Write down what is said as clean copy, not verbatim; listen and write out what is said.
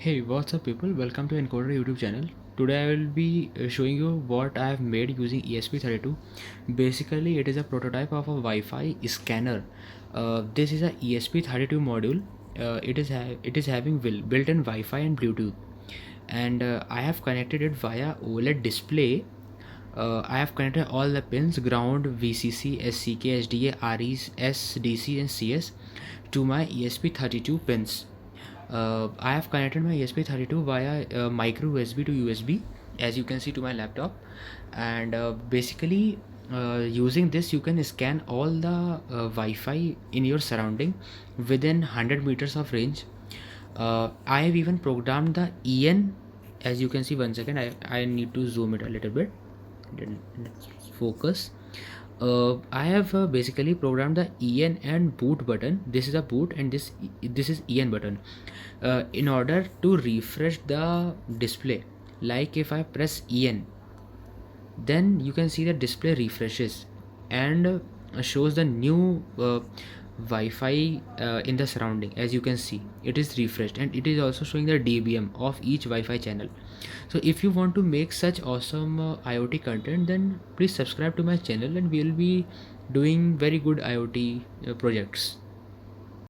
Hey, what's up people? Welcome to Encoder YouTube channel. Today I will be showing you what I have made using ESP32. Basically, it is a prototype of a Wi-Fi scanner. This is a ESP32 module. It is having built-in Wi-Fi and Bluetooth, and I have connected it via OLED display. I have connected all the pins ground, VCC, SCK, SDA, REs, SDC and CS to my ESP32 pins. I have connected my ESP32 via micro USB to USB, as you can see to my laptop, and basically using this you can scan all the Wi-Fi in your surrounding within 100 meters of range. I have even programmed the EN, as you can see. One second, I need to zoom it a little bit. Then let's focus. I have basically programmed the EN and boot button. This is a boot and this is EN button, in order to refresh the display. Like if I press EN, then you can see the display refreshes and shows the new Wi-Fi in the surrounding. As you can see, it is refreshed and it is also showing the dBm of each Wi-Fi channel. So if you want to make such awesome IoT content, then please subscribe to my channel and we will be doing very good IoT projects.